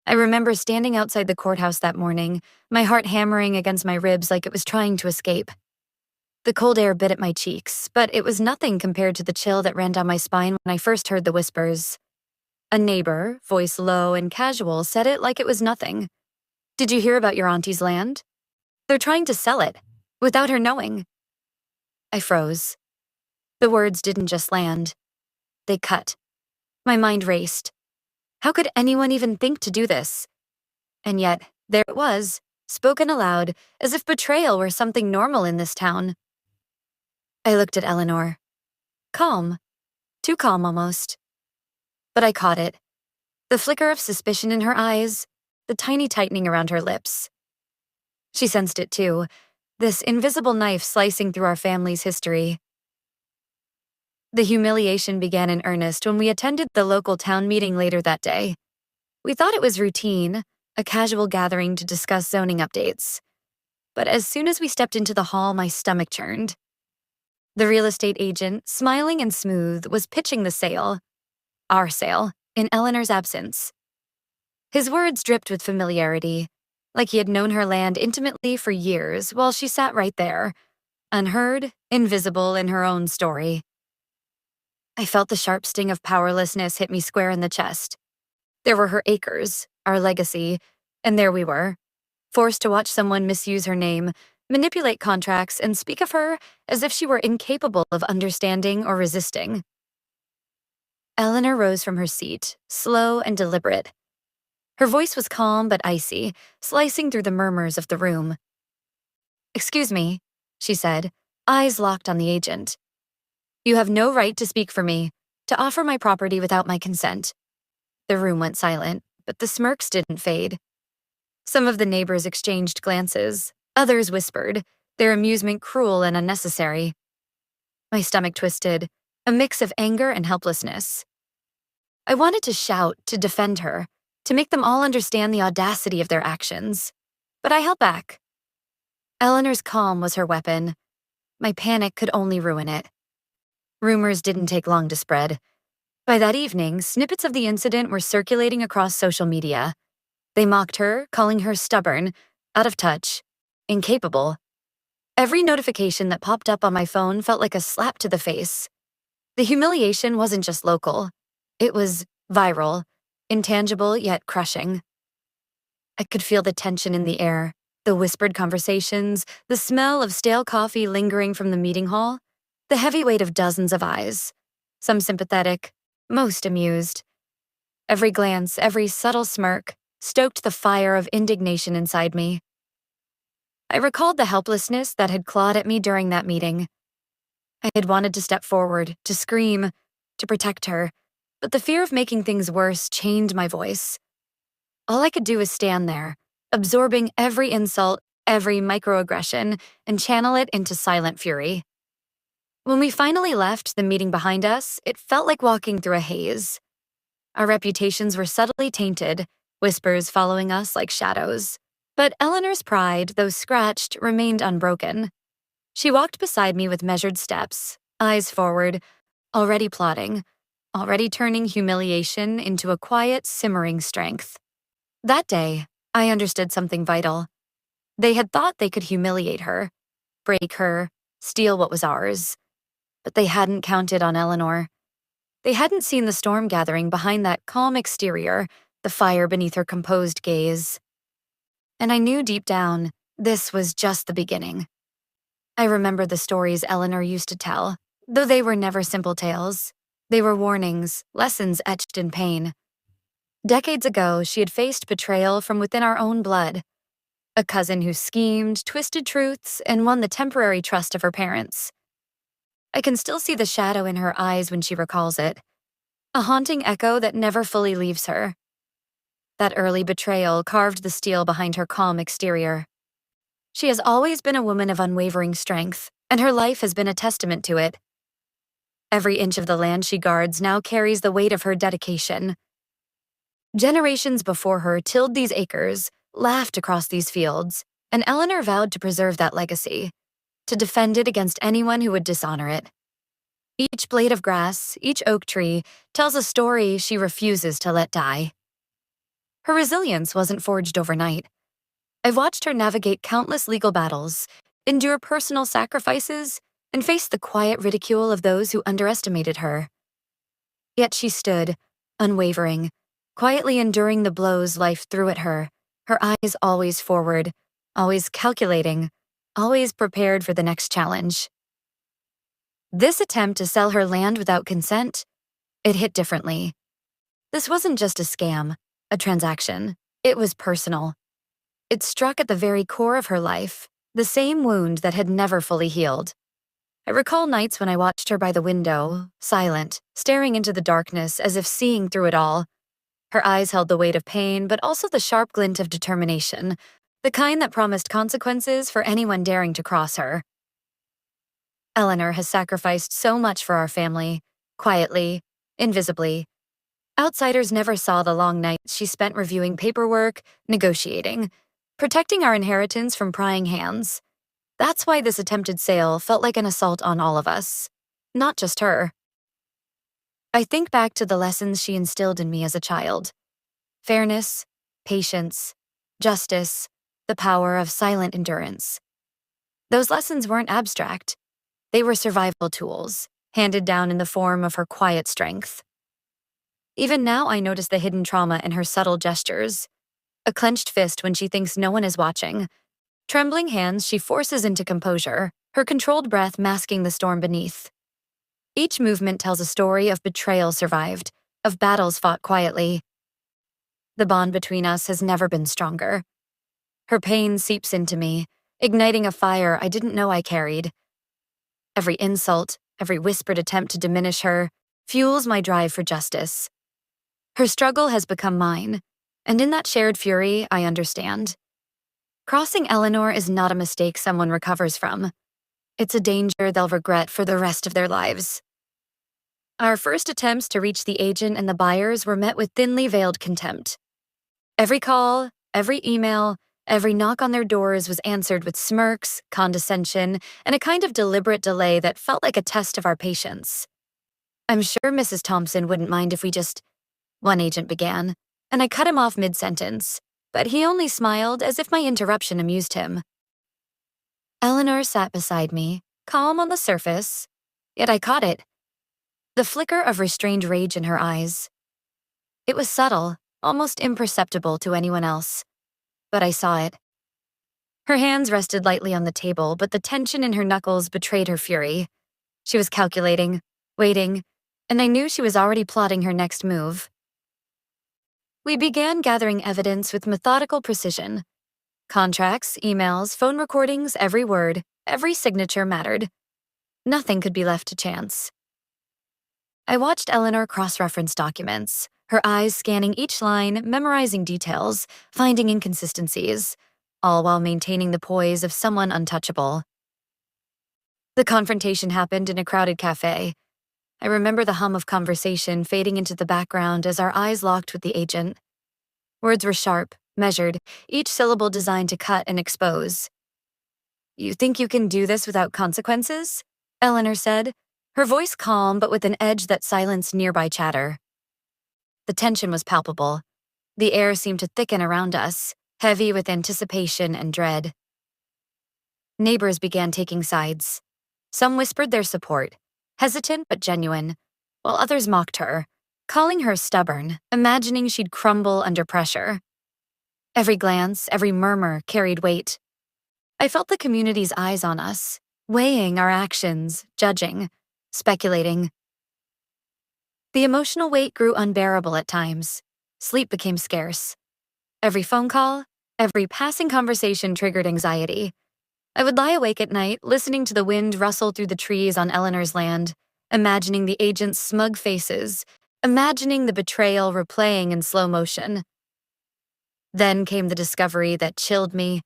I remember standing outside the courthouse that morning, my heart hammering against my ribs like it was trying to escape. The cold air bit at my cheeks, but it was nothing compared to the chill that ran down my spine when I first heard the whispers. A neighbor, voice low and casual, said it like it was nothing. "Did you hear about your auntie's land? They're trying to sell it, without her knowing." I froze. The words didn't just land. They cut. My mind raced. How could anyone even think to do this? And yet, there it was, spoken aloud, as if betrayal were something normal in this town. I looked at Eleanor. Calm. Too calm, almost. But I caught it. The flicker of suspicion in her eyes, the tiny tightening around her lips. She sensed it too, this invisible knife slicing through our family's history. The humiliation began in earnest when we attended the local town meeting later that day. We thought it was routine, a casual gathering to discuss zoning updates. But as soon as we stepped into the hall, my stomach churned. The real estate agent, smiling and smooth, was pitching the sale, our sale, in Eleanor's absence. His words dripped with familiarity, like he had known her land intimately for years while she sat right there, unheard, invisible in her own story. I felt the sharp sting of powerlessness hit me square in the chest. There were her acres, our legacy, and there we were, forced to watch someone misuse her name, manipulate contracts, and speak of her as if she were incapable of understanding or resisting. Eleanor rose from her seat, slow and deliberate. Her voice was calm but icy, slicing through the murmurs of the room. "Excuse me," she said, eyes locked on the agent. "You have no right to speak for me, to offer my property without my consent." The room went silent, but the smirks didn't fade. Some of the neighbors exchanged glances, others whispered, their amusement cruel and unnecessary. My stomach twisted, a mix of anger and helplessness. I wanted to shout, to defend her, to make them all understand the audacity of their actions. But I held back. Eleanor's calm was her weapon. My panic could only ruin it. Rumors didn't take long to spread. By that evening, snippets of the incident were circulating across social media. They mocked her, calling her stubborn, out of touch, incapable. Every notification that popped up on my phone felt like a slap to the face. The humiliation wasn't just local. It was viral, intangible yet crushing. I could feel the tension in the air, the whispered conversations, the smell of stale coffee lingering from the meeting hall, the heavy weight of dozens of eyes, some sympathetic, most amused. Every glance, every subtle smirk, stoked the fire of indignation inside me. I recalled the helplessness that had clawed at me during that meeting. I had wanted to step forward, to scream, to protect her, but the fear of making things worse chained my voice. All I could do was stand there, absorbing every insult, every microaggression, and channel it into silent fury. When we finally left the meeting behind us, it felt like walking through a haze. Our reputations were subtly tainted, whispers following us like shadows. But Eleanor's pride, though scratched, remained unbroken. She walked beside me with measured steps, eyes forward, already plotting, already turning humiliation into a quiet, simmering strength. That day, I understood something vital. They had thought they could humiliate her, break her, steal what was ours. But they hadn't counted on Eleanor. They hadn't seen the storm gathering behind that calm exterior, the fire beneath her composed gaze. And I knew deep down, this was just the beginning. I remembered the stories Eleanor used to tell, though they were never simple tales. They were warnings, lessons etched in pain. Decades ago, she had faced betrayal from within our own blood. A cousin who schemed, twisted truths, and won the temporary trust of her parents. I can still see the shadow in her eyes when she recalls it, a haunting echo that never fully leaves her. That early betrayal carved the steel behind her calm exterior. She has always been a woman of unwavering strength, and her life has been a testament to it. Every inch of the land she guards now carries the weight of her dedication. Generations before her tilled these acres, laughed across these fields, and Eleanor vowed to preserve that legacy, to defend it against anyone who would dishonor it. Each blade of grass, each oak tree, tells a story she refuses to let die. Her resilience wasn't forged overnight. I've watched her navigate countless legal battles, endure personal sacrifices, and face the quiet ridicule of those who underestimated her. Yet she stood, unwavering, quietly enduring the blows life threw at her, her eyes always forward, always calculating, always prepared for the next challenge. This attempt to sell her land without consent, it hit differently. This wasn't just a scam, a transaction. It was personal. It struck at the very core of her life, the same wound that had never fully healed. I recall nights when I watched her by the window, silent, staring into the darkness as if seeing through it all. Her eyes held the weight of pain, but also the sharp glint of determination, the kind that promised consequences for anyone daring to cross her. Eleanor has sacrificed so much for our family, quietly, invisibly. Outsiders never saw the long nights she spent reviewing paperwork, negotiating, protecting our inheritance from prying hands. That's why this attempted sale felt like an assault on all of us, not just her. I think back to the lessons she instilled in me as a child. Fairness, patience, justice, the power of silent endurance. Those lessons weren't abstract. They were survival tools, handed down in the form of her quiet strength. Even now, I notice the hidden trauma in her subtle gestures. A clenched fist when she thinks no one is watching. Trembling hands she forces into composure, her controlled breath masking the storm beneath. Each movement tells a story of betrayal survived, of battles fought quietly. The bond between us has never been stronger. Her pain seeps into me, igniting a fire I didn't know I carried. Every insult, every whispered attempt to diminish her, fuels my drive for justice. Her struggle has become mine, and in that shared fury, I understand. Crossing Eleanor is not a mistake someone recovers from. It's a danger they'll regret for the rest of their lives. Our first attempts to reach the agent and the buyers were met with thinly veiled contempt. Every call, every email, every knock on their doors was answered with smirks, condescension, and a kind of deliberate delay that felt like a test of our patience. I'm sure Mrs. Thompson wouldn't mind if we just... One agent began, and I cut him off mid-sentence, but he only smiled as if my interruption amused him. Eleanor sat beside me, calm on the surface, yet I caught it. The flicker of restrained rage in her eyes. It was subtle, almost imperceptible to anyone else, but I saw it. Her hands rested lightly on the table, but the tension in her knuckles betrayed her fury. She was calculating, waiting, and I knew she was already plotting her next move. We began gathering evidence with methodical precision. Contracts, emails, phone recordings, every word, every signature mattered. Nothing could be left to chance. I watched Eleanor cross-reference documents, her eyes scanning each line, memorizing details, finding inconsistencies, all while maintaining the poise of someone untouchable. The confrontation happened in a crowded cafe. I remember the hum of conversation fading into the background as our eyes locked with the agent. Words were sharp, measured, each syllable designed to cut and expose. "You think you can do this without consequences?" Eleanor said, her voice calm but with an edge that silenced nearby chatter. The tension was palpable. The air seemed to thicken around us, heavy with anticipation and dread. Neighbors began taking sides. Some whispered their support, hesitant but genuine, while others mocked her, calling her stubborn, imagining she'd crumble under pressure. Every glance, every murmur carried weight. I felt the community's eyes on us, weighing our actions, judging, speculating. The emotional weight grew unbearable at times. Sleep became scarce. Every phone call, every passing conversation triggered anxiety. I would lie awake at night, listening to the wind rustle through the trees on Eleanor's land, imagining the agent's smug faces, imagining the betrayal replaying in slow motion. Then came the discovery that chilled me.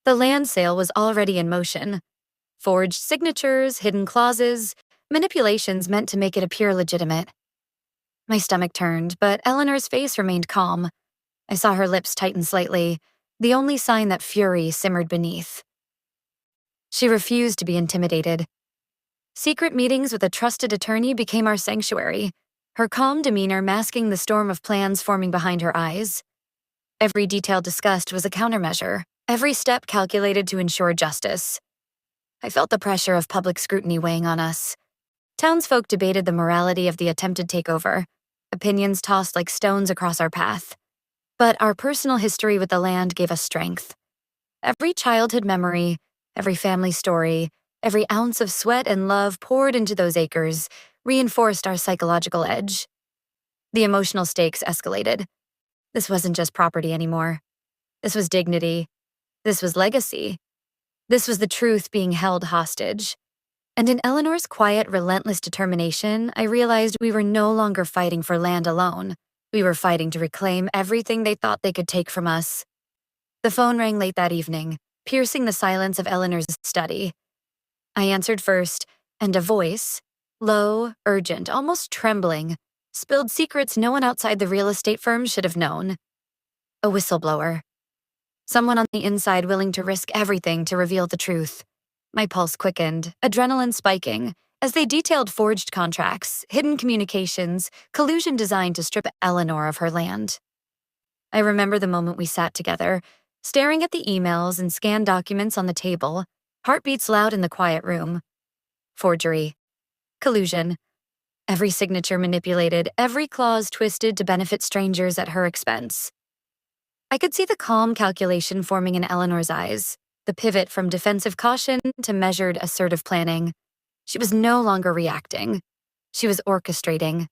The land sale was already in motion. Forged signatures, hidden clauses, manipulations meant to make it appear legitimate. My stomach turned, but Eleanor's face remained calm. I saw her lips tighten slightly, the only sign that fury simmered beneath. She refused to be intimidated. Secret meetings with a trusted attorney became our sanctuary, her calm demeanor masking the storm of plans forming behind her eyes. Every detail discussed was a countermeasure, every step calculated to ensure justice. I felt the pressure of public scrutiny weighing on us. Townsfolk debated the morality of the attempted takeover, opinions tossed like stones across our path. But our personal history with the land gave us strength. Every childhood memory, every family story, every ounce of sweat and love poured into those acres reinforced our psychological edge. The emotional stakes escalated. This wasn't just property anymore. This was dignity. This was legacy. This was the truth being held hostage. And in Eleanor's quiet, relentless determination, I realized we were no longer fighting for land alone. We were fighting to reclaim everything they thought they could take from us. The phone rang late that evening, piercing the silence of Eleanor's study. I answered first, and a voice, low, urgent, almost trembling, spilled secrets no one outside the real estate firm should have known. A whistleblower. Someone on the inside willing to risk everything to reveal the truth. My pulse quickened, adrenaline spiking, as they detailed forged contracts, hidden communications, collusion designed to strip Eleanor of her land. I remember the moment we sat together, staring at the emails and scanned documents on the table, heartbeats loud in the quiet room. Forgery. Collusion. Every signature manipulated, every clause twisted to benefit strangers at her expense. I could see the calm calculation forming in Eleanor's eyes, the pivot from defensive caution to measured, assertive planning. She was no longer reacting. She was orchestrating.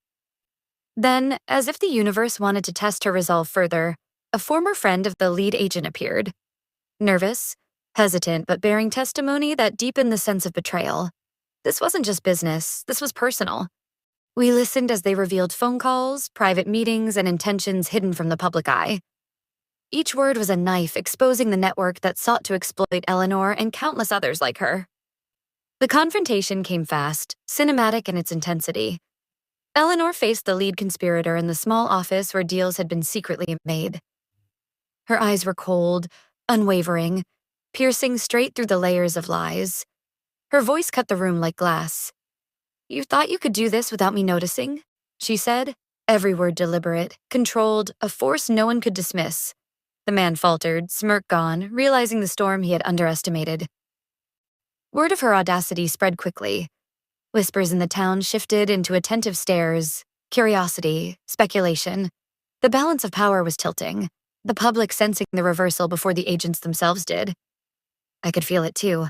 Then, as if the universe wanted to test her resolve further, a former friend of the lead agent appeared. Nervous, hesitant, but bearing testimony that deepened the sense of betrayal. This wasn't just business, this was personal. We listened as they revealed phone calls, private meetings, and intentions hidden from the public eye. Each word was a knife exposing the network that sought to exploit Eleanor and countless others like her. The confrontation came fast, cinematic in its intensity. Eleanor faced the lead conspirator in the small office where deals had been secretly made. Her eyes were cold, unwavering, piercing straight through the layers of lies. Her voice cut the room like glass. "You thought you could do this without me noticing?" she said, every word deliberate, controlled, a force no one could dismiss. The man faltered, smirk gone, realizing the storm he had underestimated. Word of her audacity spread quickly. Whispers in the town shifted into attentive stares, curiosity, speculation. The balance of power was tilting, the public sensing the reversal before the agents themselves did. I could feel it too.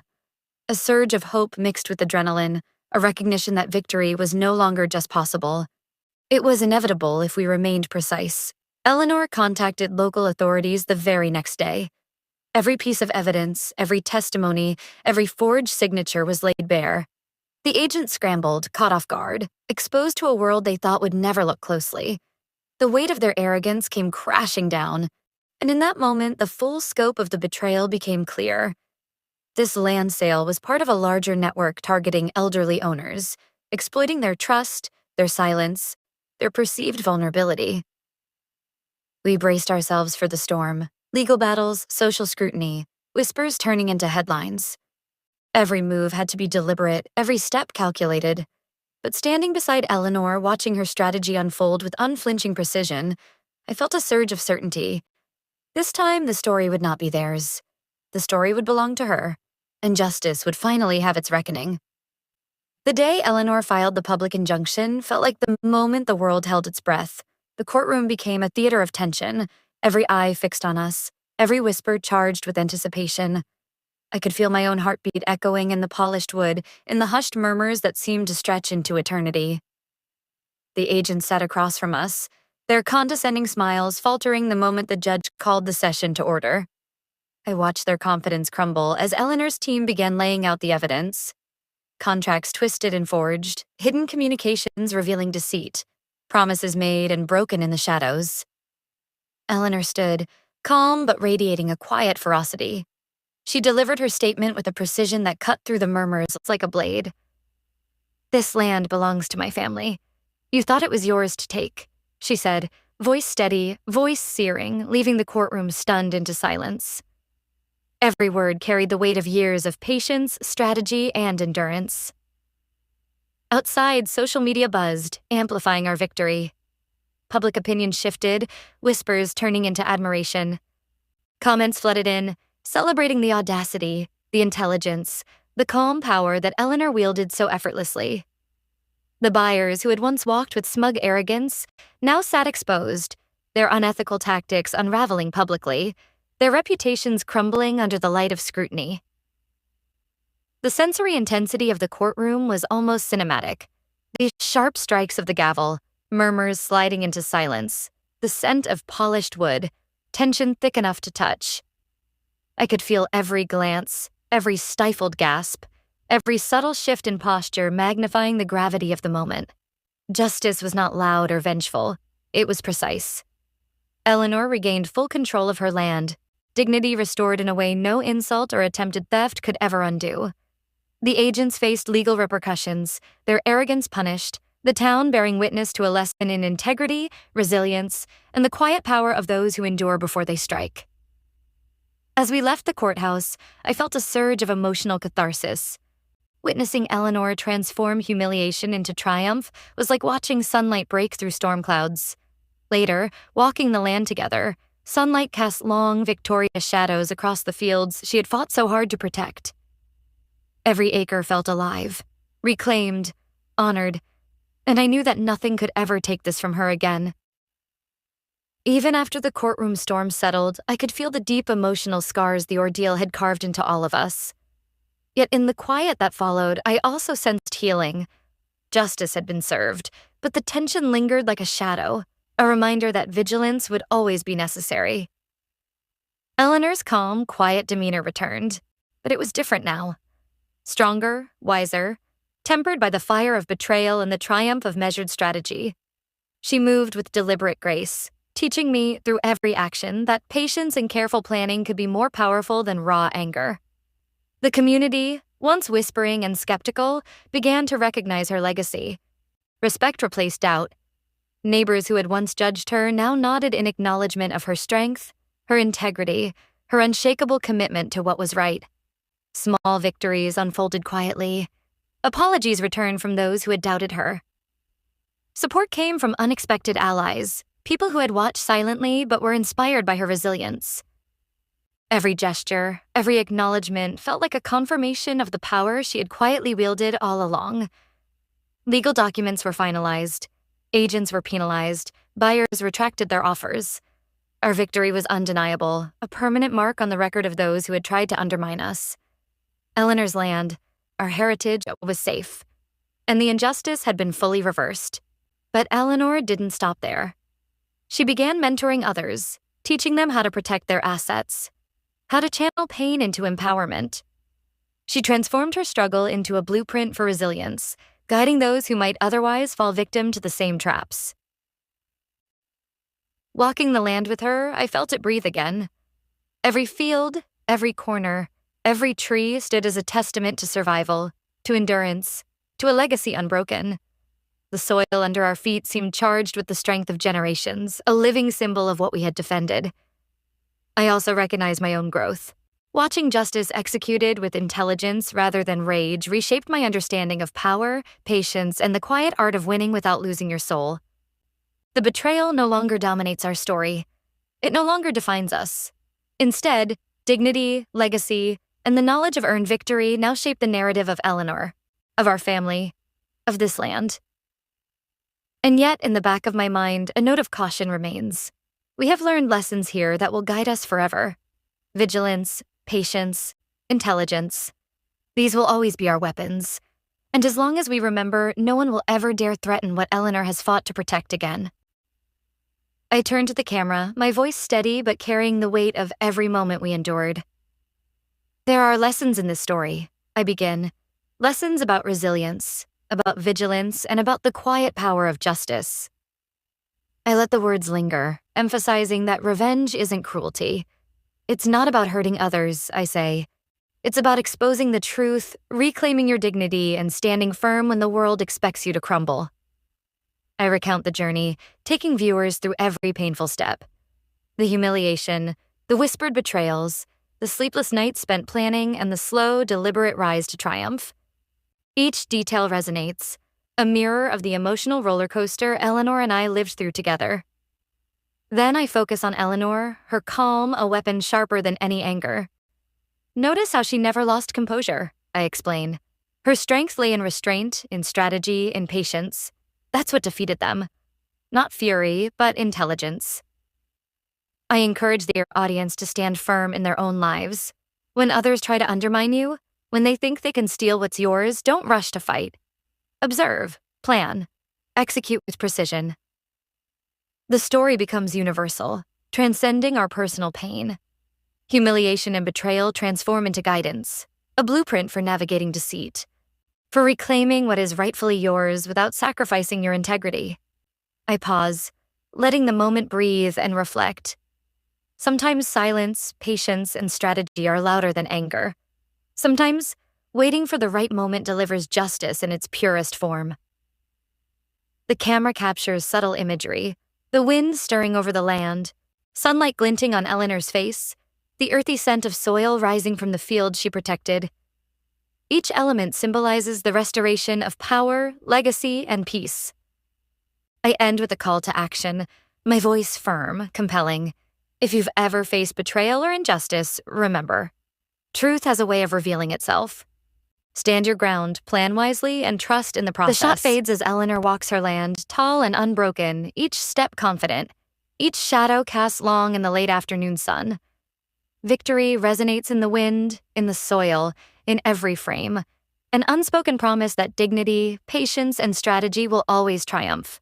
A surge of hope mixed with adrenaline, a recognition that victory was no longer just possible. It was inevitable if we remained precise. Eleanor contacted local authorities the very next day. Every piece of evidence, every testimony, every forged signature was laid bare. The agents scrambled, caught off guard, exposed to a world they thought would never look closely. The weight of their arrogance came crashing down, and in that moment, the full scope of the betrayal became clear. This land sale was part of a larger network targeting elderly owners, exploiting their trust, their silence, their perceived vulnerability. We braced ourselves for the storm, legal battles, social scrutiny, whispers turning into headlines. Every move had to be deliberate, every step calculated. But standing beside Eleanor, watching her strategy unfold with unflinching precision, I felt a surge of certainty. This time, the story would not be theirs. The story would belong to her, and justice would finally have its reckoning. The day Eleanor filed the public injunction felt like the moment the world held its breath. The courtroom became a theater of tension, every eye fixed on us, every whisper charged with anticipation. I could feel my own heartbeat echoing in the polished wood, in the hushed murmurs that seemed to stretch into eternity. The agents sat across from us, their condescending smiles faltering the moment the judge called the session to order. I watched their confidence crumble as Eleanor's team began laying out the evidence. Contracts twisted and forged, hidden communications revealing deceit, promises made and broken in the shadows. Eleanor stood, calm but radiating a quiet ferocity. She delivered her statement with a precision that cut through the murmurs like a blade. "This land belongs to my family. You thought it was yours to take," she said, voice steady, voice searing, leaving the courtroom stunned into silence. Every word carried the weight of years of patience, strategy, and endurance. Outside, social media buzzed, amplifying our victory. public opinion shifted, whispers turning into admiration. Comments flooded in, celebrating the audacity, the intelligence, the calm power that Eleanor wielded so effortlessly. The buyers who had once walked with smug arrogance now sat exposed, their unethical tactics unraveling publicly, their reputations crumbling under the light of scrutiny. The sensory intensity of the courtroom was almost cinematic. The sharp strikes of the gavel, murmurs sliding into silence, the scent of polished wood, tension thick enough to touch. I could feel every glance, every stifled gasp, every subtle shift in posture magnifying the gravity of the moment. Justice was not loud or vengeful. It was precise. Eleanor regained full control of her land, dignity restored in a way no insult or attempted theft could ever undo. The agents faced legal repercussions, their arrogance punished, the town bearing witness to a lesson in integrity, resilience, and the quiet power of those who endure before they strike. As we left the courthouse, I felt a surge of emotional catharsis. Witnessing Eleanor transform humiliation into triumph was like watching sunlight break through storm clouds. Later, walking the land together, sunlight cast long, victorious shadows across the fields she had fought so hard to protect. Every acre felt alive, reclaimed, honored, and I knew that nothing could ever take this from her again. Even after the courtroom storm settled, I could feel the deep emotional scars the ordeal had carved into all of us. Yet in the quiet that followed, I also sensed healing. Justice had been served, but the tension lingered like a shadow, a reminder that vigilance would always be necessary. Eleanor's calm, quiet demeanor returned, but it was different now. Stronger, wiser, tempered by the fire of betrayal and the triumph of measured strategy. She moved with deliberate grace, teaching me through every action that patience and careful planning could be more powerful than raw anger. The community, once whispering and skeptical, began to recognize her legacy. Respect replaced doubt. Neighbors who had once judged her now nodded in acknowledgement of her strength, her integrity, her unshakable commitment to what was right. Small victories unfolded quietly. Apologies returned from those who had doubted her. Support came from unexpected allies, people who had watched silently but were inspired by her resilience. Every gesture, every acknowledgement felt like a confirmation of the power she had quietly wielded all along. Legal documents were finalized. Agents were penalized. Buyers retracted their offers. Our victory was undeniable, a permanent mark on the record of those who had tried to undermine us. Eleanor's land, our heritage, was safe, and the injustice had been fully reversed. But Eleanor didn't stop there. She began mentoring others, teaching them how to protect their assets, how to channel pain into empowerment. She transformed her struggle into a blueprint for resilience, guiding those who might otherwise fall victim to the same traps. Walking the land with her, I felt it breathe again. Every field, every corner, every tree stood as a testament to survival, to endurance, to a legacy unbroken. The soil under our feet seemed charged with the strength of generations, a living symbol of what we had defended. I also recognized my own growth. Watching justice executed with intelligence rather than rage reshaped my understanding of power, patience, and the quiet art of winning without losing your soul. The betrayal no longer dominates our story. It no longer defines us. Instead, dignity, legacy, and the knowledge of earned victory now shape the narrative of Eleanor, of our family, of this land. And yet, in the back of my mind, a note of caution remains. We have learned lessons here that will guide us forever. Vigilance, patience, intelligence. These will always be our weapons. And as long as we remember, no one will ever dare threaten what Eleanor has fought to protect again. I turned to the camera, my voice steady but carrying the weight of every moment we endured. There are lessons in this story, I begin. Lessons about resilience, about vigilance, and about the quiet power of justice. I let the words linger, emphasizing that revenge isn't cruelty. It's not about hurting others, I say. It's about exposing the truth, reclaiming your dignity, and standing firm when the world expects you to crumble. I recount the journey, taking viewers through every painful step. The humiliation, the whispered betrayals, the sleepless nights spent planning, and the slow, deliberate rise to triumph. Each detail resonates, a mirror of the emotional roller coaster Eleanor and I lived through together. Then I focus on Eleanor, her calm, a weapon sharper than any anger. Notice how she never lost composure, I explain. Her strength lay in restraint, in strategy, in patience. That's what defeated them. Not fury, but intelligence. I encourage the audience to stand firm in their own lives. When others try to undermine you, when they think they can steal what's yours, don't rush to fight. Observe, plan, execute with precision. The story becomes universal, transcending our personal pain. Humiliation and betrayal transform into guidance, a blueprint for navigating deceit, for reclaiming what is rightfully yours without sacrificing your integrity. I pause, letting the moment breathe and reflect. Sometimes silence, patience, and strategy are louder than anger. Sometimes, waiting for the right moment delivers justice in its purest form. The camera captures subtle imagery, the wind stirring over the land, sunlight glinting on Eleanor's face, the earthy scent of soil rising from the field she protected. Each element symbolizes the restoration of power, legacy, and peace. I end with a call to action, my voice firm, compelling. If you've ever faced betrayal or injustice, remember, truth has a way of revealing itself. Stand your ground, plan wisely, and trust in the process. The shot fades as Eleanor walks her land, tall and unbroken, each step confident, each shadow cast long in the late afternoon sun. Victory resonates in the wind, in the soil, in every frame, an unspoken promise that dignity, patience, and strategy will always triumph.